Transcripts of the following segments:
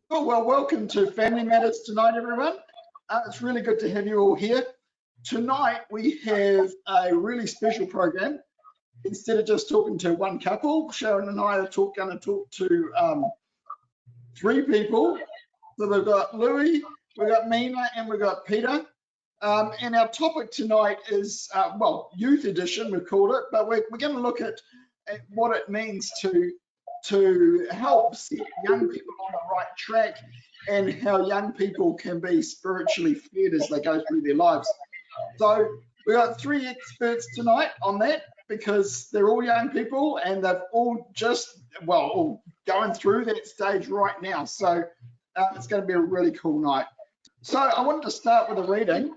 Oh, well, welcome to Family Matters tonight, everyone. It's really good to have you all here. Tonight, we have a really special program. Instead of just talking to one couple, Sharon and I are going to talk to three people. So we've got Louis, we've got Mina, and we've got Peter. And our topic tonight is, well, Youth Edition, we've called it, but we're going to look at what it means to help set young people on the right track and how young people can be spiritually fed as they go through their lives. So we've got three experts tonight on that because they're all young people and they've all just, well, all going through that stage right now. So it's going to be a really cool night. So I wanted to start with a reading,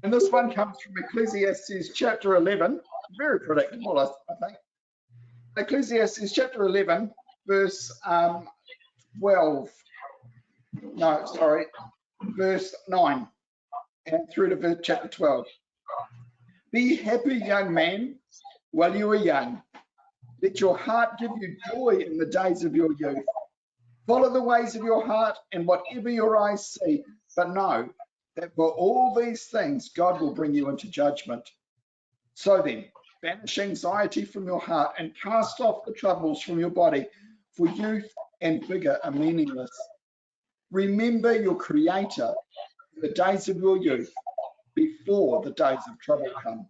and this one comes from Ecclesiastes chapter 11, very predictable, I think. Ecclesiastes chapter 11, verse 9, and through to chapter 12. Be happy, young man, while you are young. Let your heart give you joy in the days of your youth. Follow the ways of your heart and whatever your eyes see, but know that for all these things God will bring you into judgment. So then, banish anxiety from your heart and cast off the troubles from your body, for youth and vigor are meaningless. Remember your Creator in the days of your youth, before the days of trouble come.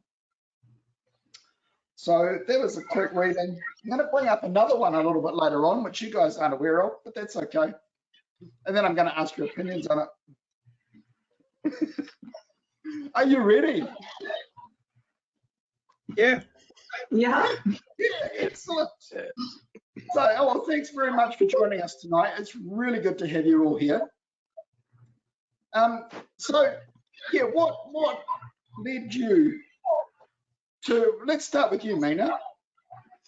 So that was a quick reading. I'm going to bring up another one a little bit later on, which you guys aren't aware of, but that's okay. And then I'm going to ask your opinions on it. Are you ready? Yeah. Yeah, excellent. So, well, thanks very much for joining us tonight. It's really good to have you all here. So, yeah, what led you to, let's start with you, Mina.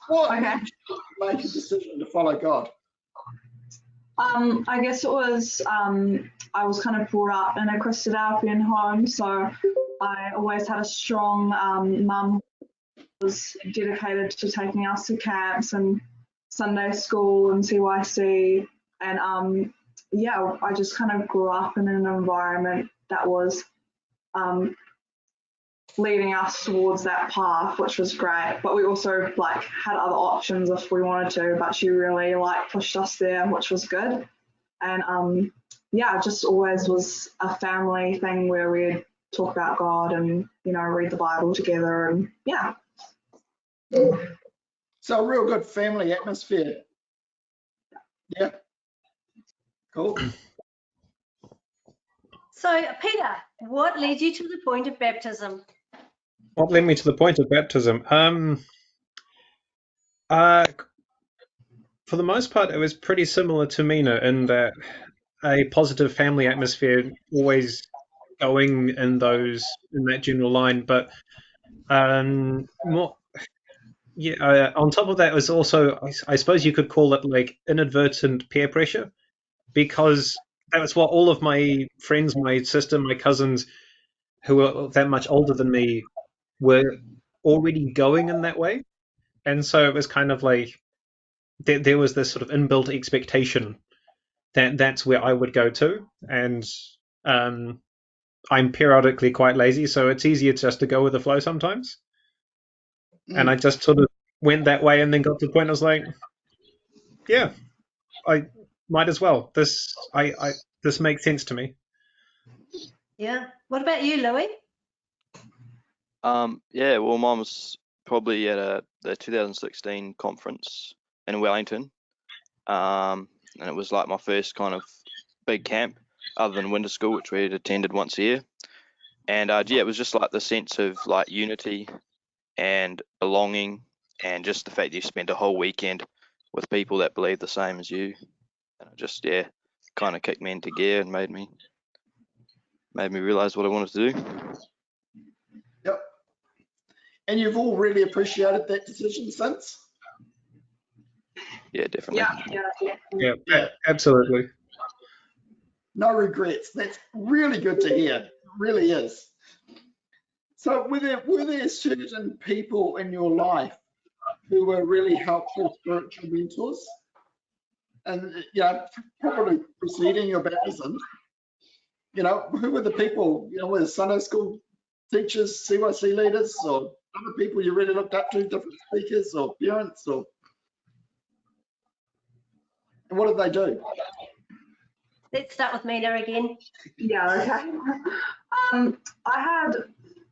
What led you to make a decision to follow God? I guess it was, I was kind of brought up in a Christadelphian home, so I always had a strong mum who was dedicated to taking us to camps and Sunday school and CYC, and yeah, I just kind of grew up in an environment that was leading us towards that path, which was great. But we also like had other options if we wanted to, but she really like pushed us there, which was good. And yeah, it just always was a family thing where we'd talk about God and, you know, read the Bible together, and yeah. So a real good family atmosphere. Yeah. Cool. So, Peter, what led you to the point of baptism? What led me to the point of baptism? For the most part, it was pretty similar to Mina in that a positive family atmosphere, always going in that general line. But more, yeah. On top of that, was also, I suppose you could call it like inadvertent peer pressure, because that was what all of my friends, my sister, my cousins, who were that much older than me, were already going in that way. And so it was kind of like there was this sort of inbuilt expectation that that's where I would go to. And I'm periodically quite lazy, so it's easier just to go with the flow sometimes. And I just sort of went that way, and then got to the point I was like, yeah, I might as well. This makes sense to me. Yeah. What about you, Louis? Yeah, well, mine was probably at the 2016 conference in Wellington, and it was like my first kind of big camp, other than winter school, which we had attended once a year. And yeah, it was just like the sense of like unity and belonging, and just the fact that you spent a whole weekend with people that believe the same as you, and it just, yeah, kind of kicked me into gear and made me realize what I wanted to do. Yep. And you've all really appreciated that decision since? Yeah, definitely. Yeah, absolutely. No regrets. That's really good to hear. It really is. So were there certain people in your life who were really helpful spiritual mentors? And probably preceding your baptism, who were the people, were Sunday school teachers, CYC leaders, or other people you really looked up to, different speakers or parents, or and what did they do? Let's start with Mina again. Yeah, okay. I had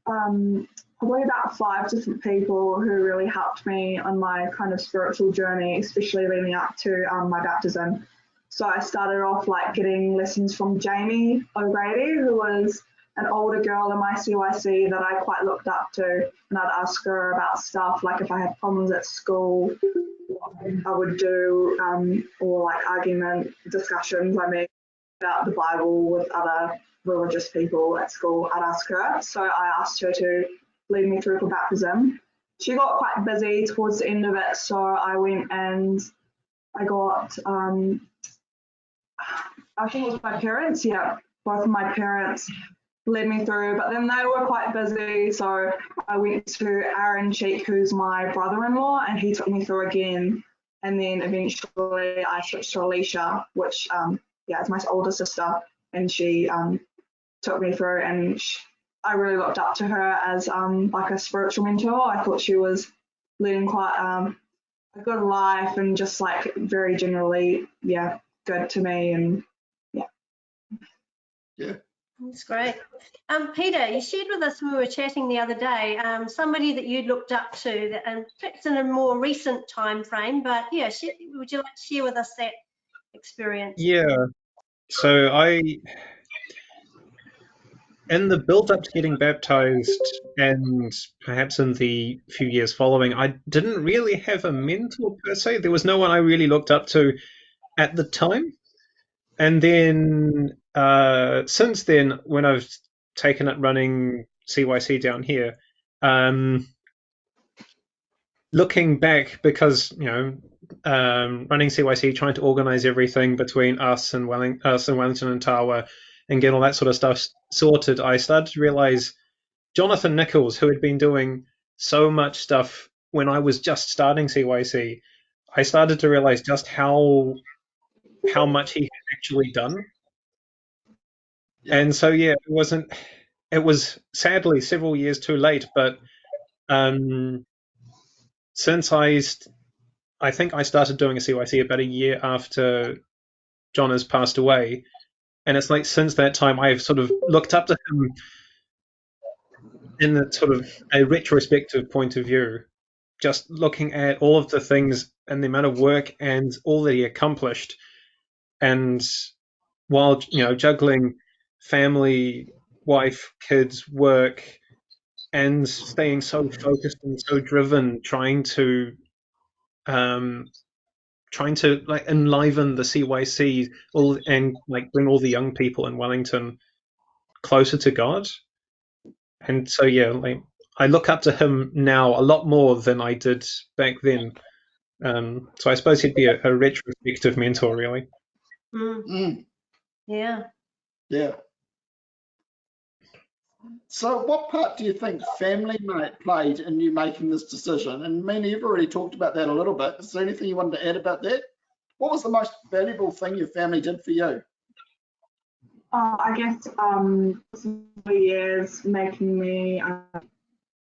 probably about 5 different people who really helped me on my kind of spiritual journey, especially leading up to my baptism. So I started off like getting lessons from Jamie O'Grady, who was an older girl in my CYC that I quite looked up to, and I'd ask her about stuff like if I had problems at school, what I would do, or like argument discussions. I mean, about the Bible with other religious people at school, I'd ask her. So I asked her to lead me through for baptism. She got quite busy towards the end of it, so I went and I got, I think it was my parents, both of my parents led me through, but then they were quite busy, so I went to Aaron Cheek, who's my brother-in-law, and he took me through again. And then eventually I switched to Alicia, which is my older sister, and she took me through, and I really looked up to her as like a spiritual mentor. I thought she was leading quite a good life and just like very generally, good to me, and Yeah. That's great. Peter, you shared with us when we were chatting the other day, somebody that you looked up to, that, and perhaps in a more recent time frame, but yeah, would you like to share with us that experience? Yeah. So in the build up to getting baptized, and perhaps in the few years following, I didn't really have a mentor per se. There was no one I really looked up to at the time. And then since then, when I've taken up running CYC down here, looking back, because running CYC, trying to organize everything between us and Wellington and Tawa, and get all that sort of stuff sorted, I started to realize Jonathan Nichols, who had been doing so much stuff when I was just starting CYC, I started to realize just how much he had actually done. And so it was sadly several years too late, but since I think I started doing a CYC about a year after John has passed away, and it's like since that time I've sort of looked up to him in a sort of a retrospective point of view, just looking at all of the things and the amount of work and all that he accomplished, and while juggling family, wife, kids, work, and staying so focused and so driven, trying to like enliven the CYC and like bring all the young people in Wellington closer to God. And so like I look up to him now a lot more than I did back then. So I suppose he'd be a retrospective mentor, really. Yeah. Yeah. So what part do you think family played in you making this decision? And Mina, you've already talked about that a little bit. Is there anything you wanted to add about that? What was the most valuable thing your family did for you? I guess 3 years making me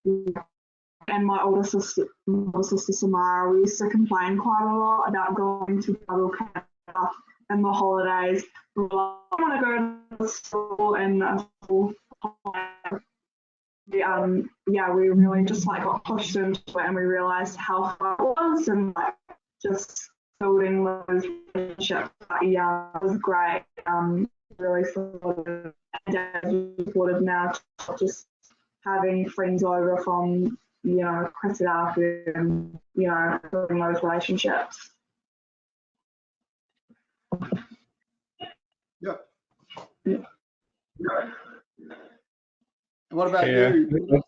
and my older sister Samara, we used to complain quite a lot about going to Bible camp and the holidays. We were like, I want to go to school and we really just like got pushed into it, and we realized how far it was, and like just building those relationships. It was great. Really supportive now, just having friends over from Christadelphian, building those relationships. Yeah. What about you?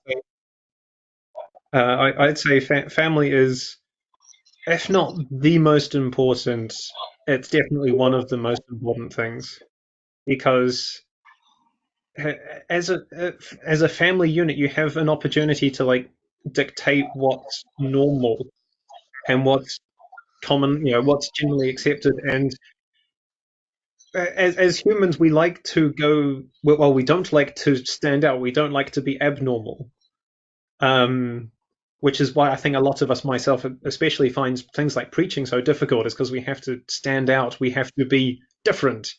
I'd say family is, if not the most important, it's definitely one of the most important things, because as a family unit, you have an opportunity to like dictate what's normal and what's common, what's generally accepted. And as humans, we like to go, well, we don't like to stand out. We don't like to be abnormal. Which is why I think a lot of us, myself especially, finds things like preaching so difficult, is because we have to stand out. We have to be different.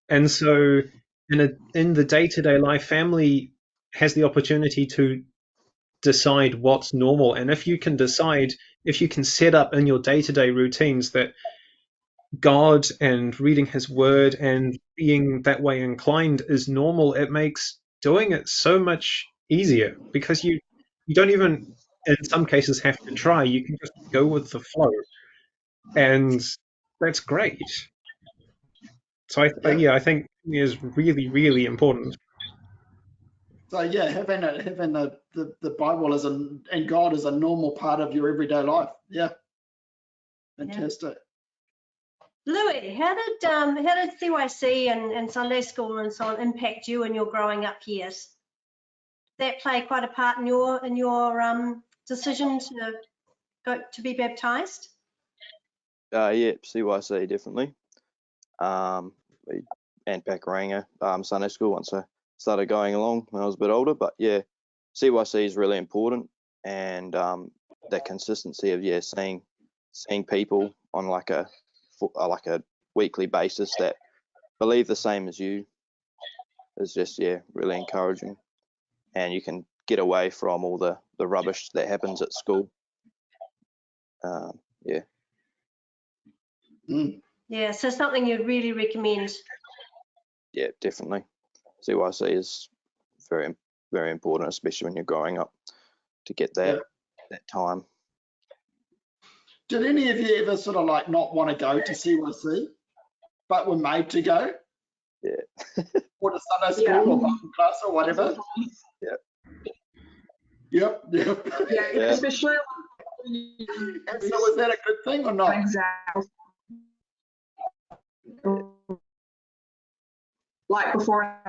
And so in the day-to-day life, family has the opportunity to decide what's normal. And if you can set up in your day-to-day routines that God and reading his word and being that way inclined is normal, it makes doing it so much easier, because you don't even, in some cases, have to try. You can just go with the flow, and that's great. So I think it is really, really important. So yeah, having the Bible and God as a normal part of your everyday life. Yeah, fantastic. Louis, how did CYC and Sunday school and so on impact you in your growing up years? Did that play quite a part in your decision to be baptized? Yeah, CYC definitely. And Pakuranga Sunday school once I started going along when I was a bit older. But yeah, CYC is really important, and that consistency of seeing people on like a weekly basis that believe the same as you is just really encouraging, and you can get away from all the rubbish that happens at school. Yeah, so something you'd really recommend. Yeah, definitely. CYC is very, very important, especially when you're growing up, to get that time. Did any of you ever sort of like not want to go to CYC, but were made to go? Yeah. Or to Sunday school or Bible class or whatever? Yep. Yeah, especially. And so was that a good thing or not? Exactly. Like before.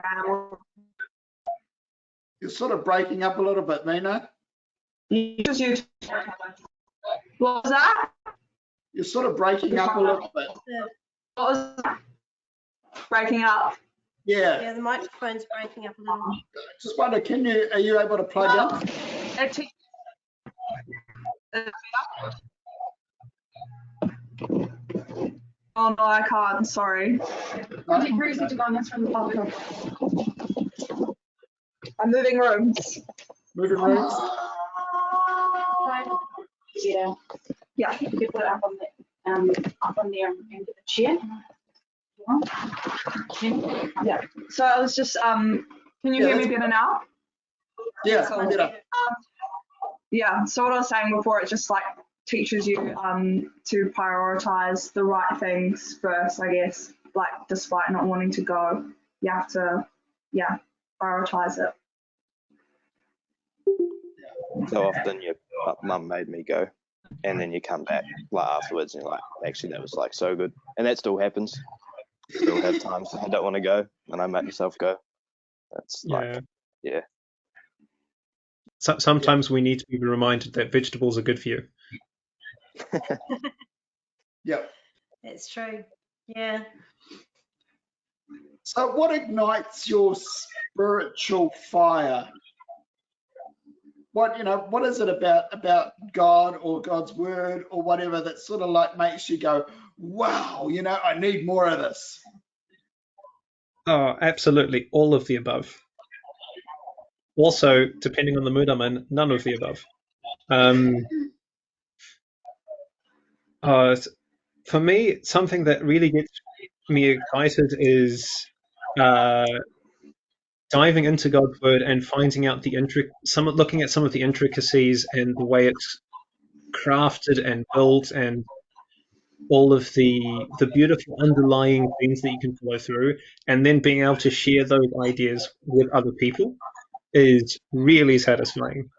You're sort of breaking up a little bit, Mina. What was that? You're sort of breaking up a little bit. What was that? Breaking up? Yeah. Yeah, the microphone's breaking up a little. Just wonder, are you able to plug in? Oh no, I can't. Sorry. No? I'm moving rooms. Moving rooms? Yeah, you can put it up on there and get the chair. Yeah. So I was just can you hear me better now? Yeah, Cool. better. Yeah. So what I was saying before, it just like teaches you to prioritize the right things first, I guess. Like despite not wanting to go, you have to prioritize it. So often your mum made me go, and then you come back like afterwards and you're like, actually that was like so good. And that still happens. Still have times I don't want to go and I make myself go. That's So, sometimes we need to be reminded that vegetables are good for you. Yeah. That's true. Yeah. So what ignites your spiritual fire? What is it about God or God's word or whatever that sort of like makes you go, wow, I need more of this? Oh, absolutely. All of the above. Also, depending on the mood I'm in, none of the above. For me, something that really gets me excited is diving into God's word and finding out looking at some of the intricacies and the way it's crafted and built, and all of the beautiful underlying things that you can follow through, and then being able to share those ideas with other people is really satisfying.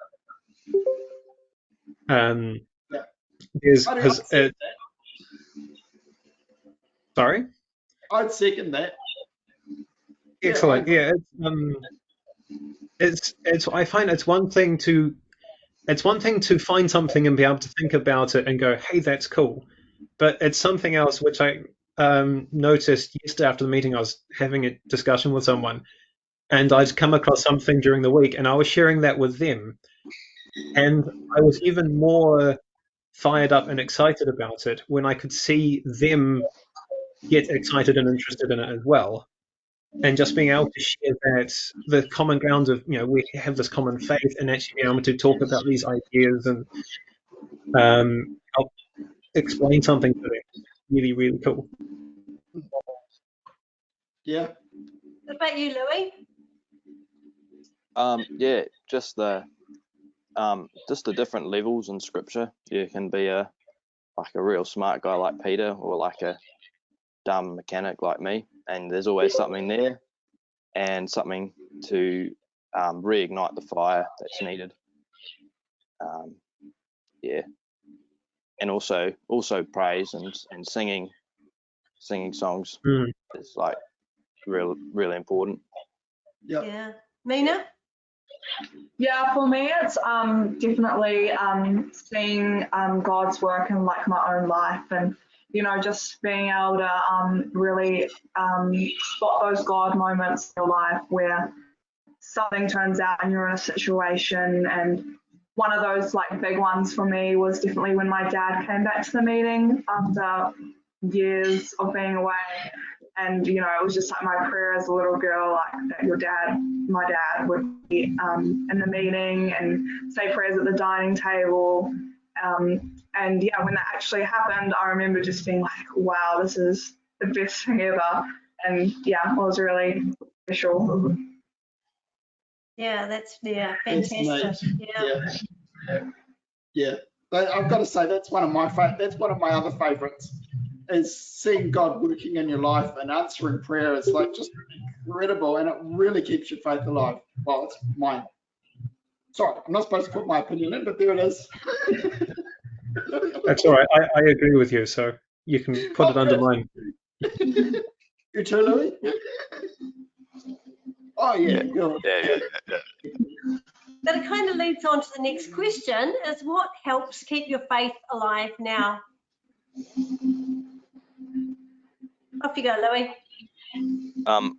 Sorry? I'd second that. Excellent. Yeah, I find it's one thing to find something and be able to think about it and go, hey, that's cool. But it's something else which I noticed yesterday after the meeting. I was having a discussion with someone, and I'd come across something during the week, and I was sharing that with them, and I was even more fired up and excited about it when I could see them get excited and interested in it as well. And just being able to share that, the common ground of, we have this common faith, and actually being able to talk about these ideas and help explain something to them. Really, really cool. Yeah. What about you, Louis? Yeah, just the different levels in scripture. You can be a real smart guy like Peter, or like a dumb mechanic like me, and there's always something there and something to reignite the fire that's needed. Yeah, and also praise and singing songs is like really important. Yeah. Yeah. Mina? Yeah, for me, it's definitely seeing God's work in like my own life, and just being able to really spot those God moments in your life where something turns out and you're in a situation. And one of those like big ones for me was definitely when my dad came back to the meeting after years of being away. And it was just like my prayer as a little girl, like that my dad would be in the meeting and say prayers at the dining table. And yeah, when that actually happened, I remember just being like, wow, this is the best thing ever. And yeah, it was really special. Yeah, that's That's fantastic. neat. Yeah. Yeah. But I've got to say that's one of my other favorites, is seeing God working in your life and answering prayer. Is like just incredible, and it really keeps your faith alive. Well, it's mine. Sorry, I'm not supposed to put my opinion in, but there it is. That's all right. I agree with you, so you can put it under mine. You too, Louis? Oh, yeah. Yeah. But it kind of leads on to the next question, is what helps keep your faith alive now? Off you go, Louis.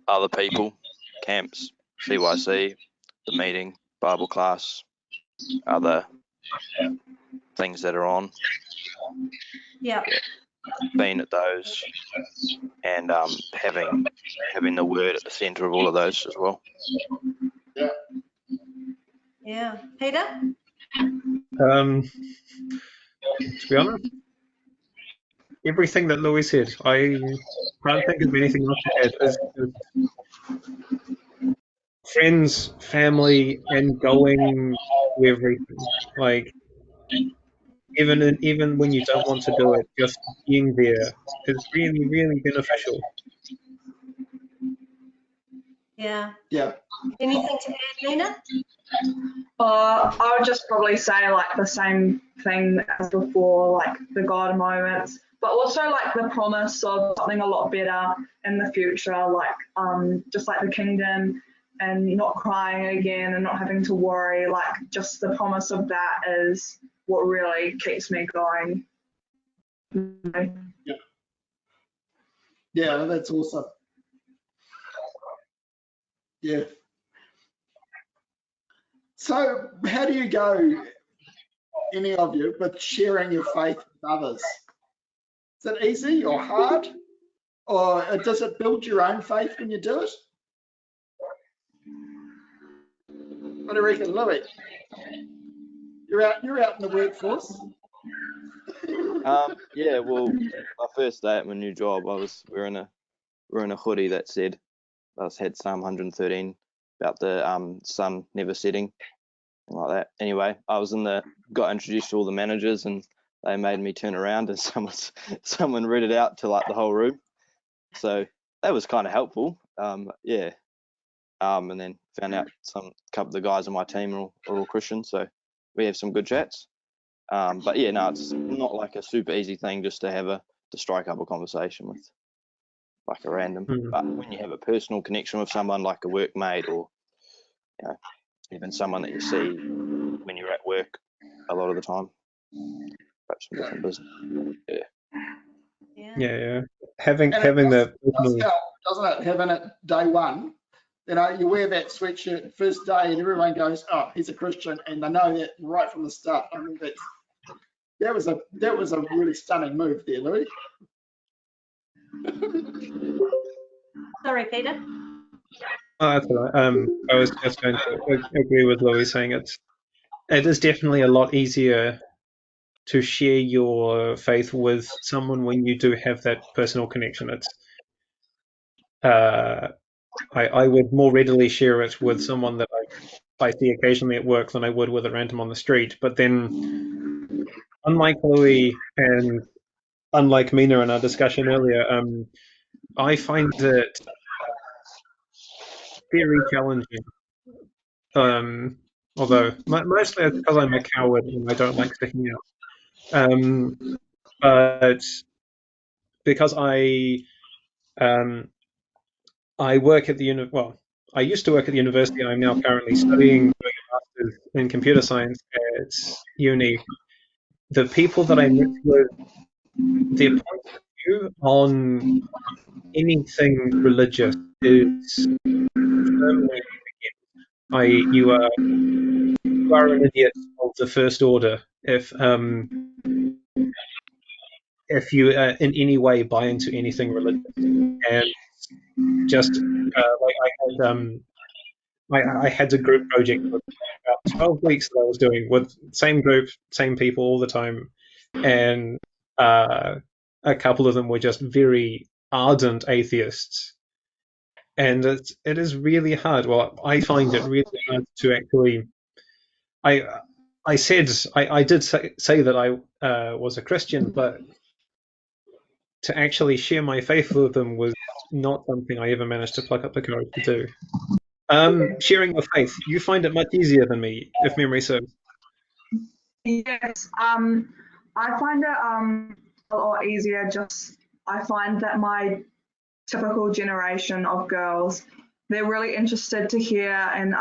Other people, camps, CYC, the meeting, Bible class, other things that are on. Yeah. Being at those, and having the word at the centre of all of those as well. Yeah. Peter? To be honest, everything that Louis said, I can't think of anything else to add. Is friends, family, and going to everything. Like even when you don't want to do it, just being there is really, really beneficial. Yeah. Yeah. Anything to add, Mina? I would just probably say like the same thing as before, like the God moments, but also like the promise of something a lot better in the future, like just like the kingdom and not crying again and not having to worry. Like just the promise of that is what really keeps me going. Yeah, that's awesome. Yeah. So how do you go, any of you, with sharing your faith with others? Is it easy or hard? Or does it build your own faith when you do it? What do you reckon, Louis? You're out in the workforce. Yeah, well, my first day at my new job, we were in a hoodie that said, had Psalm 113 about the sun never setting, like that. Anyway, got introduced to all the managers, and they made me turn around, and someone read it out to like the whole room. So that was kind of helpful. Yeah. And then found out couple of the guys on my team are all Christians, so we have some good chats. But yeah, no, it's not like a super easy thing just to strike up a conversation with like a random. But when you have a personal connection with someone like a workmate, or even someone that you see when you're at work a lot of the time, perhaps some different business. Yeah. Yeah. Having And it the does help, doesn't it? Having it day one, you know, you wear that sweatshirt first day and everyone goes, oh, he's a Christian, and they know that right from the start. I mean, that was a really stunning move there, Louis. Sorry, Peter. Oh, that's all right. I was just going to agree with Louis saying it is definitely a lot easier to share your faith with someone when you do have that personal connection. It's I would more readily share it with someone that I see occasionally at work than I would with a random on the street. But then, unlike Louis and unlike Mina in our discussion earlier, I find it very challenging. Although mostly it's because I'm a coward and I don't like sticking out. But because I work at I used to work at the university. I'm now currently studying, doing a master's in computer science at uni. The people that I mix with, their point of view on anything religious is firmly you are an idiot of the first order if you in any way buy into anything religious. And just I had a group project for about 12 weeks that I was doing with same group, same people all the time, and a couple of them were just very ardent atheists, and it is really hard. Well, I find it really hard to actually. I did say that I was a Christian, but to actually share my faith with them was not something I ever managed to pluck up the courage to do. Sharing your faith, you find it much easier than me, if memory serves. Yes, I find it a lot easier. I find that my typical generation of girls, they're really interested to hear and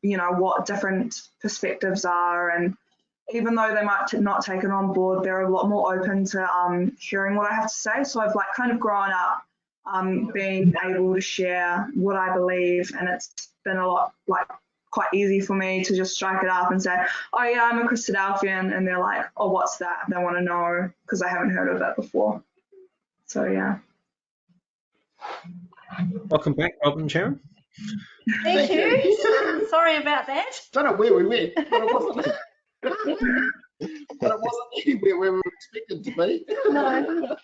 what different perspectives are, and even though they might not take it on board, they're a lot more open to hearing what I have to say. So I've kind of grown up being able to share what I believe, and it's been a lot quite easy for me to just strike it up and say, oh yeah, I'm a Christadelphian, and they're like, oh, what's that? They want to know because I haven't heard of it before. So yeah. Welcome back, Rob and Sharon. Thank you. Sorry about that. Don't know where we went, but it wasn't. But it wasn't anywhere where we were expected to be. No.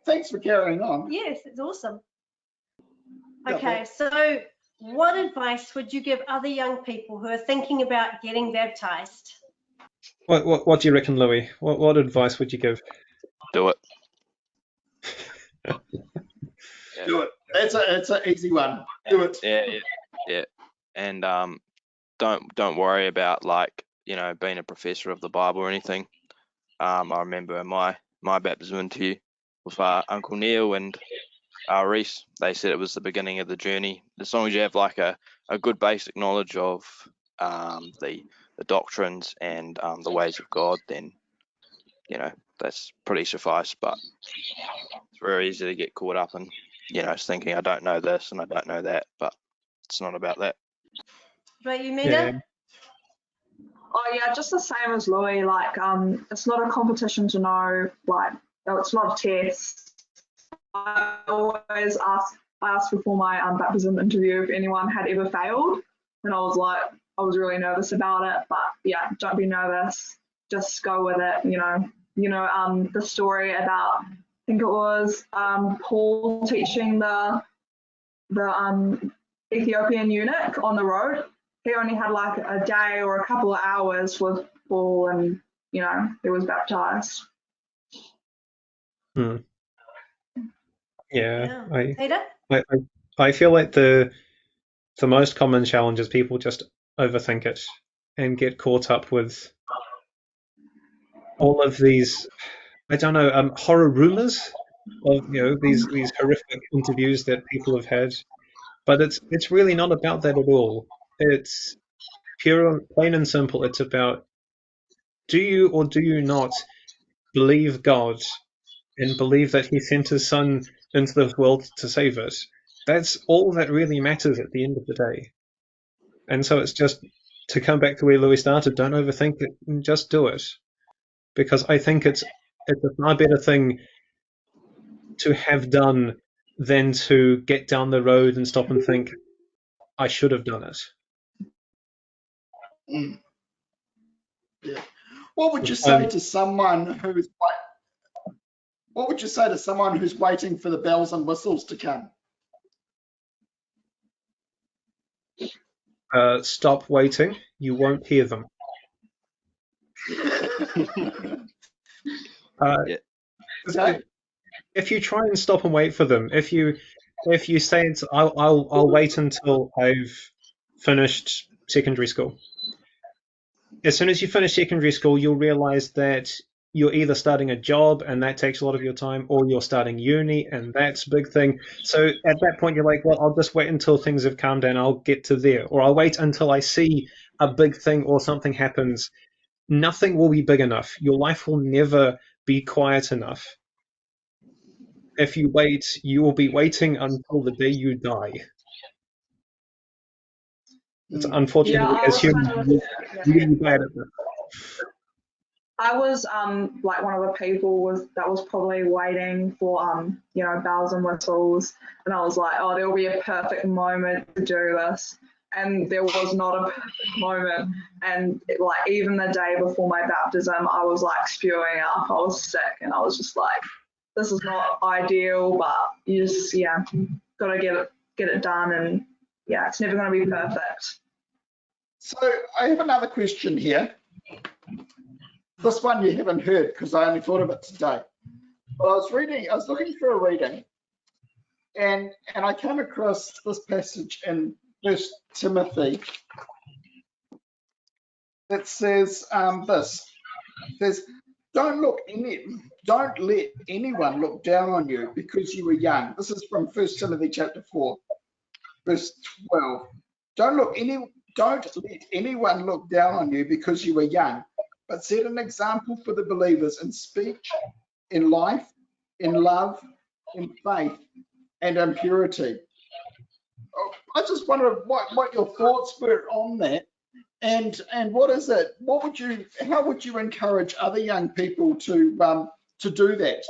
Thanks for carrying on. Yes, it's awesome. Okay, so what advice would you give other young people who are thinking about getting baptized? What do you reckon, Louis? What advice would you give? Do it. Do it. It's an easy one. Do it. Yeah. And don't worry about being a professor of the Bible or anything. I remember my baptism interview with Uncle Neil and Reese. They said it was the beginning of the journey. As long as you have a good basic knowledge of the doctrines and the ways of God, then that's pretty suffice. But it's very easy to get caught up in thinking I don't know this and I don't know that, but it's not about that. Right, you, Mina? Yeah. Oh yeah, just the same as Louis. It's not a competition to know. It's not a test. I always ask before my baptism interview if anyone had ever failed, and I was really nervous about it. But yeah, don't be nervous. Just go with it. The story about, I think it was Paul teaching the Ethiopian eunuch on the road. He only had a day or a couple of hours with Paul, and he was baptized. Yeah. Peter? I feel like the most common challenge is people just overthink it and get caught up with all of these, I don't know, horror rumors of these horrific interviews that people have had. But it's really not about that at all. It's pure, plain and simple. It's about, do you or do you not believe God and believe that he sent his son into this world to save it. That's all that really matters at the end of the day. And so it's just, to come back to where Louis started, don't overthink it, and just do it. Because I think it's a far better thing to have done than to get down the road and stop and think, I should have done it. Mm. Yeah. What would you say to someone who's waiting for the bells and whistles to come? Stop waiting. You won't hear them. Yeah. Okay. If you try and stop and wait for them, if you say I'll wait until I've finished secondary school. As soon as you finish secondary school, you'll realize that you're either starting a job and that takes a lot of your time, or you're starting uni and that's a big thing. So at that point, you're like, well, I'll just wait until things have calmed down. I'll get to there, or I'll wait until I see a big thing or something happens. Nothing will be big enough. Your life will never be quiet enough. If you wait, you will be waiting until the day you die. It's unfortunate as humans, we're really bad at this. I was like one of the people that was probably waiting for bells and whistles, and I was like, oh, there will be a perfect moment to do this, and there was not a perfect moment. And like even the day before my baptism, I was like spewing up. I was sick, and I was just like, this is not ideal, but you just gotta get it done, and it's never gonna be perfect. So I have another question here. This one you haven't heard because I only thought of it today. But I was looking for a reading, and I came across this passage in 1 Timothy that says this. It says, don't let anyone look down on you because you were young. This is from 1 Timothy chapter 4, verse 12. Don't let anyone look down on you because you were young, but set an example for the believers in speech, in life, in love, in faith, and in purity. I just wonder what your thoughts were on that, and what is it? How would you encourage other young people to do that,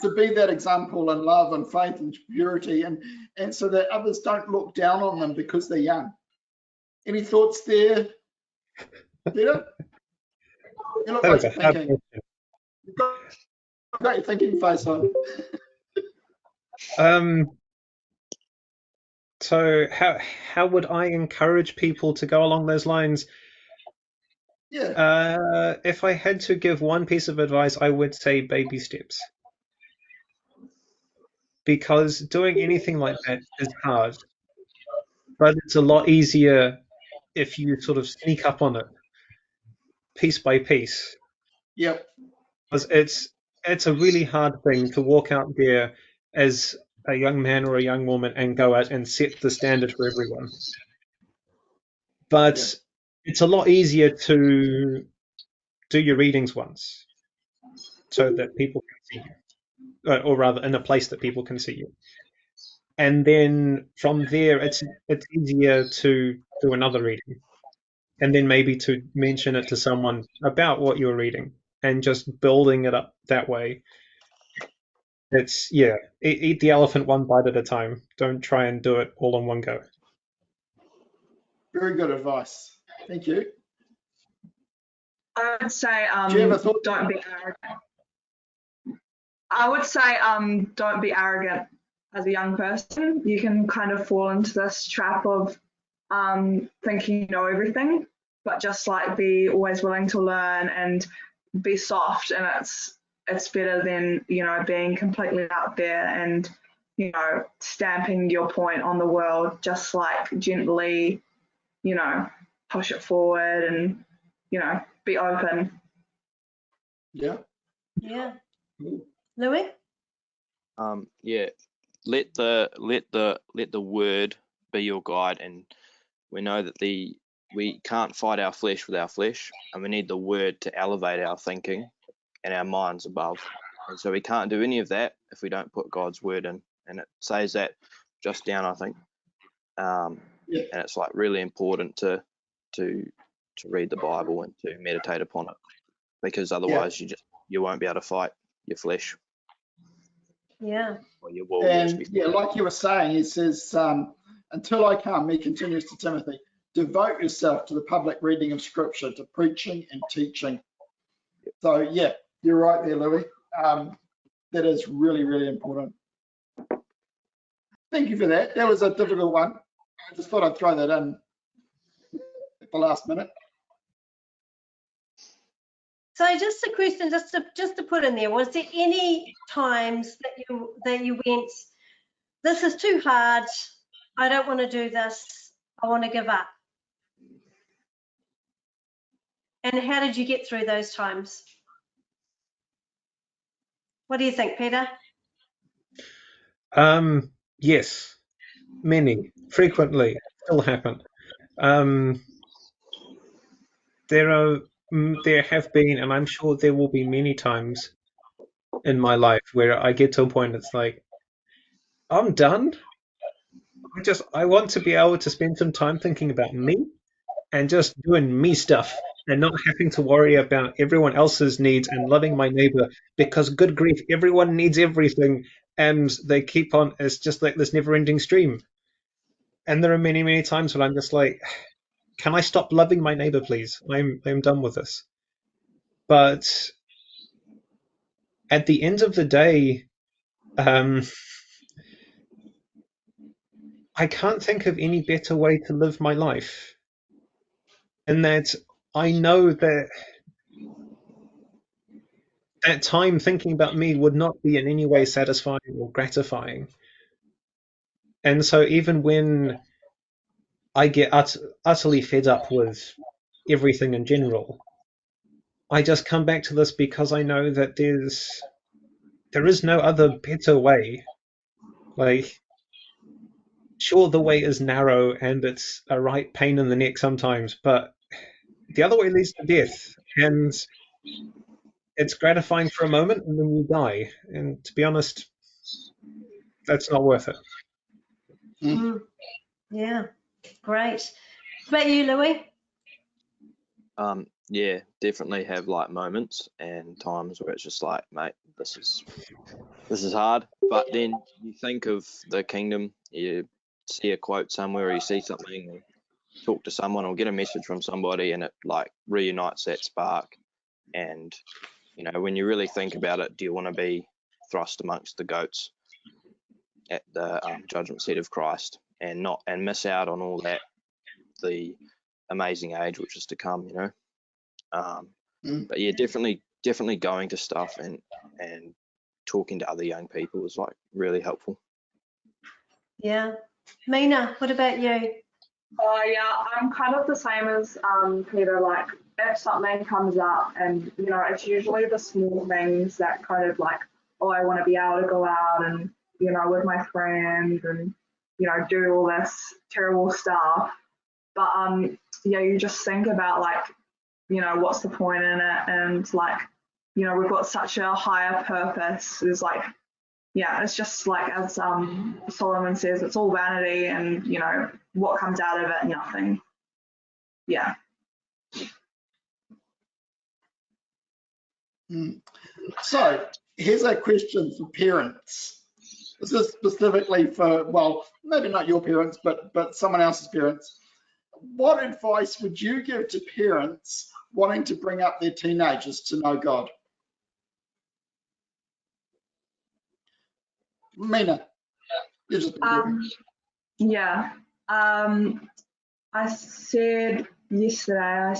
to be that example in love and faith and purity, and so that others don't look down on them because they're young? Any thoughts there, Peter? You look like you're thinking. You've got your thinking face on. So how would I encourage people to go along those lines? Yeah. If I had to give one piece of advice, I would say baby steps. Because doing anything like that is hard, but it's a lot easier if you sort of sneak up on it, piece by piece. Yep. Because it's a really hard thing to walk out there as a young man or a young woman and go out and set the standard for everyone. But it's a lot easier to do your readings once so that people can see you, or rather in a place that people can see you. And then from there, it's easier to do another reading, and then maybe to mention it to someone about what you're reading, and just building it up that way. It's eat the elephant one bite at a time. Don't try and do it all in one go. Very good advice. Thank you. I would say Do you have a thought? don't be arrogant. I would say don't be arrogant as a young person. You can kind of fall into this trap of thinking you know everything, but just like be always willing to learn and be soft, and it's better than being completely out there and stamping your point on the world. Just like gently push it forward and be open. Yeah. Louis? Let the word be your guide, and we know that we can't fight our flesh with our flesh, and we need the word to elevate our thinking and our minds above. And so we can't do any of that if we don't put God's word in. And it says that just down, I think. And it's like really important to read the Bible and to meditate upon it, because otherwise you won't be able to fight your flesh. Yeah. Or your will. And like you were saying, he says, until I come, he continues to Timothy, devote yourself to the public reading of Scripture, to preaching and teaching. So yeah, you're right there, Louis. That is really, really important. Thank you for that. That was a difficult one. I just thought I'd throw that in at the last minute. So just a question, just to put in there, was there any times that you went, this is too hard, I don't want to do this, I want to give up? And how did you get through those times? What do you think, Peter? Yes, many, frequently, still happen. There have been, and I'm sure there will be many times in my life where I get to a point it's like, I'm done. I want to be able to spend some time thinking about me and just doing me stuff and not having to worry about everyone else's needs and loving my neighbor, because good grief, everyone needs everything and they keep on, it's just like this never ending stream. And there are many, many times when I'm just like, can I stop loving my neighbor, please? I'm done with this. But at the end of the day, I can't think of any better way to live my life. And that I know that that time thinking about me would not be in any way satisfying or gratifying. And so even when I get utterly fed up with everything in general, I just come back to this because I know that there is no other better way. Like, sure, the way is narrow and it's a right pain in the neck sometimes, but the other way leads to death, and it's gratifying for a moment and then you die. And to be honest, that's not worth it. Yeah, great. What about you, Louis? Yeah, definitely have like moments and times where it's just like, mate, this is hard. But then you think of the kingdom, you see a quote somewhere, or you see something, or talk to someone, or get a message from somebody, and it like reunites that spark. And when you really think about it, do you want to be thrust amongst the goats at the judgment seat of Christ and miss out on all that, the amazing age which is to come, But yeah, definitely going to stuff and talking to other young people is like really helpful. Yeah. Mina, what about you? Yeah, I'm kind of the same as Peter. Like, if something comes up, and it's usually the small things that kind of like, oh, I want to be able to go out and with my friends and do all this terrible stuff. But you just think about like, what's the point in it, and like, we've got such a higher purpose. Is like, yeah, it's just like, as Solomon says, it's all vanity, and what comes out of it, nothing. Yeah. So here's a question for parents. This is specifically for, well, maybe not your parents, but someone else's parents. What advice would you give to parents wanting to bring up their teenagers to know God? Mina, you just Yeah. I said yesterday,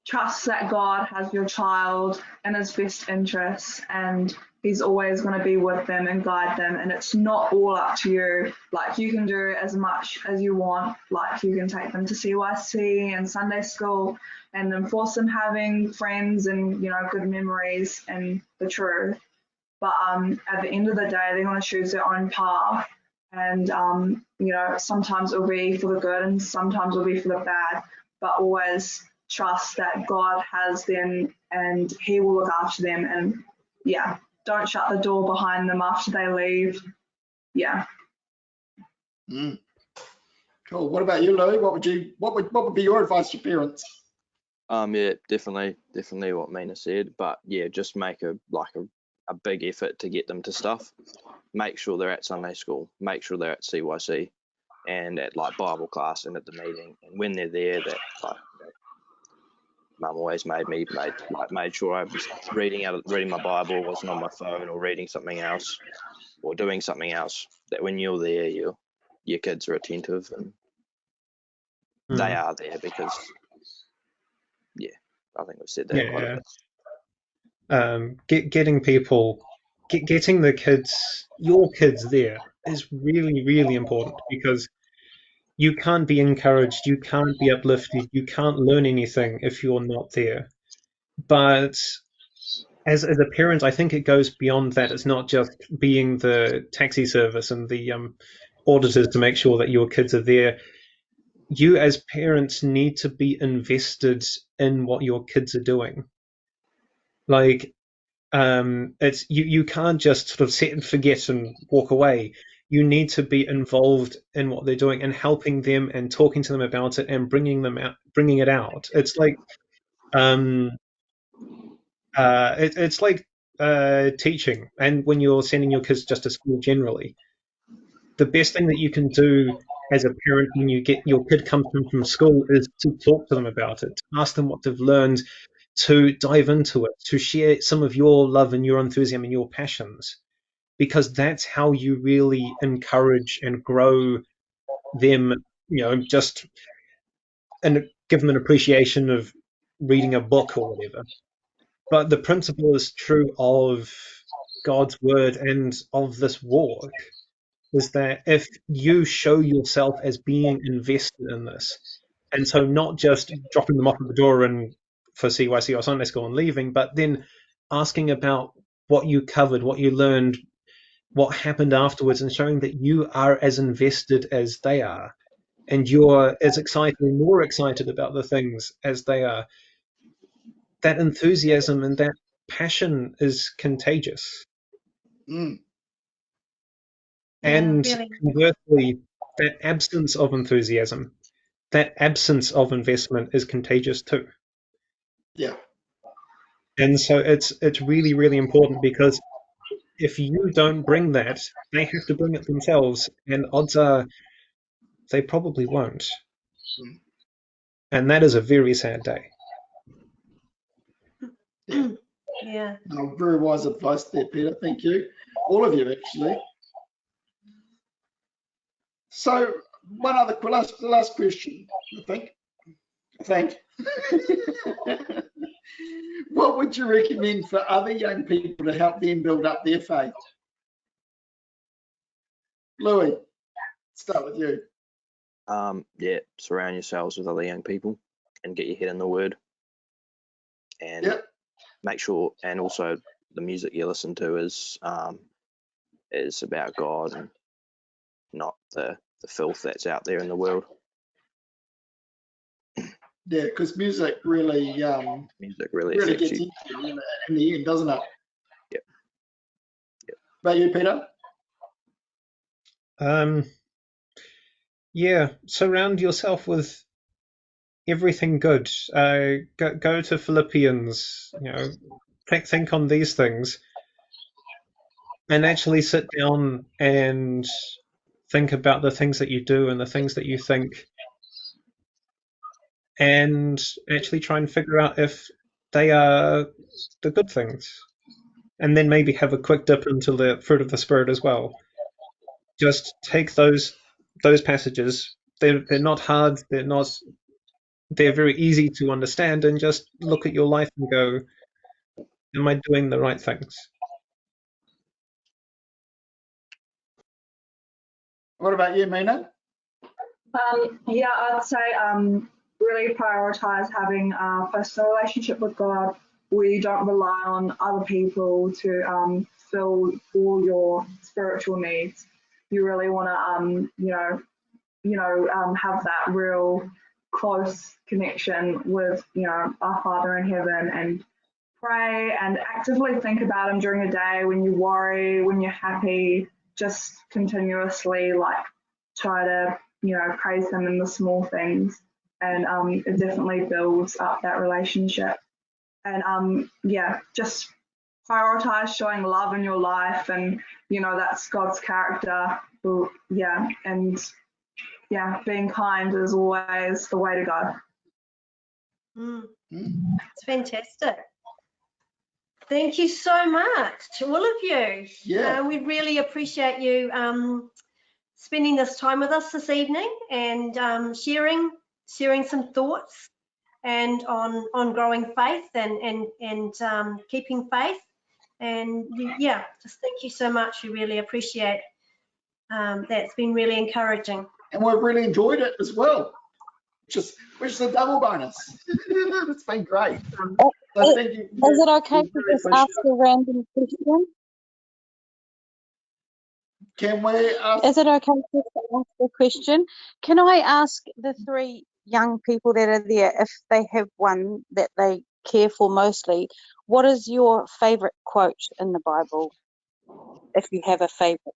trust that God has your child in his best interests, and he's always going to be with them and guide them, and it's not all up to you. Like, you can do as much as you want. Like, you can take them to CYC and Sunday school and enforce them having friends and good memories and the truth, but at the end of the day, they're going to choose their own path, and sometimes it'll be for the good and sometimes it'll be for the bad, but always trust that God has them and He will look after them. And yeah, don't shut the door behind them after they leave. Yeah. Cool. What about you, Louis? What would be your advice to parents? Yeah, definitely what Mina said, but yeah, just make a big effort to get them to stuff. Make sure they're at Sunday school, make sure they're at CYC and at like Bible class and at the meeting, and when they're there, that like Mum always made sure I was reading my Bible, wasn't on my phone or reading something else or doing something else, that when you're there, your kids are attentive and they are there because I think we've said that quite a bit. Getting the kids, your kids there is really, really important, because you can't be encouraged, you can't be uplifted, you can't learn anything if you're not there. But as a parent, I think it goes beyond that. It's not just being the taxi service and the auditors to make sure that your kids are there. You as parents need to be invested in what your kids are doing. Like, it's you can't just sort of set and forget and walk away. You need to be involved in what they're doing and helping them and talking to them about it and bringing it out. It's like it's like teaching, and when you're sending your kids just to school generally, the best thing that you can do as a parent when you get your kid comes home from school is to talk to them about it, to ask them what they've learned, to dive into it, to share some of your love and your enthusiasm and your passions, because that's how you really encourage and grow them, just and give them an appreciation of reading a book or whatever. But the principle is true of God's word and of this walk, is that if you show yourself as being invested in this, and so not just dropping them off at the door and for CYC or Sunday school and leaving, but then asking about what you covered, what you learned, what happened afterwards, and showing that you are as invested as they are, and you're as excited or more excited about the things as they are. That enthusiasm and that passion is contagious. And really. conversely, that absence of enthusiasm, that absence of investment is contagious too. Yeah. And so it's really, really important, because if you don't bring that, they have to bring it themselves, and odds are they probably won't. And that is a very sad day. Yeah. No, very wise advice there, Peter. Thank you. All of you, actually. So one other last question, I think. What would you recommend for other young people to help them build up their faith? Louis, start with you. Surround yourselves with other young people and get your head in the word, and make sure, and also the music you listen to is about God and not the filth that's out there in the world. Yeah, because music really gets into you in the end, doesn't it? Yep. About you, Peter? Surround yourself with everything good. Go to Philippians, think on these things, and actually sit down and think about the things that you do and the things that you think, and actually try and figure out if they are the good things, and then maybe have a quick dip into the fruit of the Spirit as well. Just take those passages. They're not hard. They're very easy to understand, and just look at your life and go, am I doing the right things? What about you, Mina? I'd say really prioritize having a personal relationship with God, where you don't rely on other people to fill all your spiritual needs. You really want to, have that real close connection with, our Father in heaven, and pray and actively think about him during the day when you worry, when you're happy, just continuously like try to, praise him in the small things. And it definitely builds up that relationship. And just prioritize showing love in your life, and that's God's character. And being kind is always the way to go. It's fantastic. Thank you so much to all of you. Yeah. We really appreciate you spending this time with us this evening and sharing some thoughts and on growing faith and keeping faith. And just thank you so much. We really appreciate that's been really encouraging. And we've really enjoyed it as well, which is a double bonus. It's been great. So thank you. Is it okay to just ask a random question? Can we ask? Is it okay to ask a question? Can I ask the three young people that are there, if they have one that they care for mostly, what is your favourite quote in the Bible, if you have a favourite?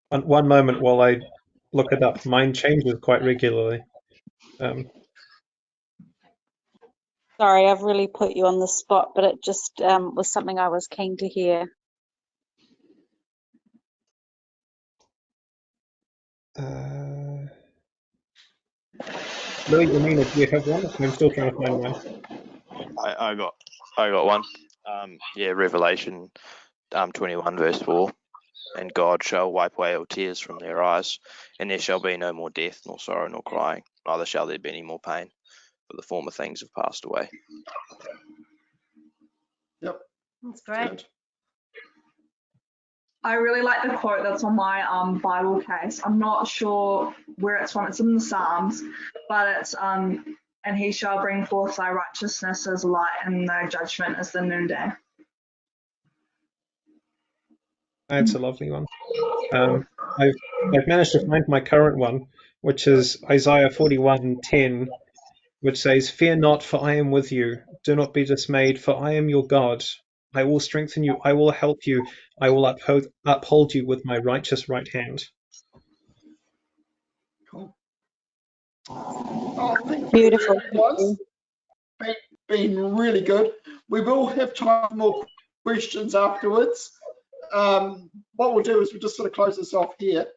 One moment while I look it up. Mine changes quite regularly. Sorry, I've really put you on the spot, but it just was something I was keen to hear. Louis, Mina, do you have one? I'm still trying to find mine. I got one. Revelation 21 verse 4. And God shall wipe away all tears from their eyes, and there shall be no more death, nor sorrow, nor crying, neither shall there be any more pain, for the former things have passed away. Yep. That's great. I really like the quote that's on my Bible case. I'm not sure where it's from. It's in the Psalms, but it's and he shall bring forth thy righteousness as light, and thy judgment as the noonday. That's a lovely one. I've managed to find my current one, which is Isaiah 41:10, which says, "Fear not, for I am with you. Do not be dismayed, for I am your God. I will strengthen you. I will help you. I will uphold you with my righteous right hand." Cool. Oh, thank you. Beautiful. It's been really good. We will have time for more questions afterwards. What we'll do is we'll just sort of close this off here.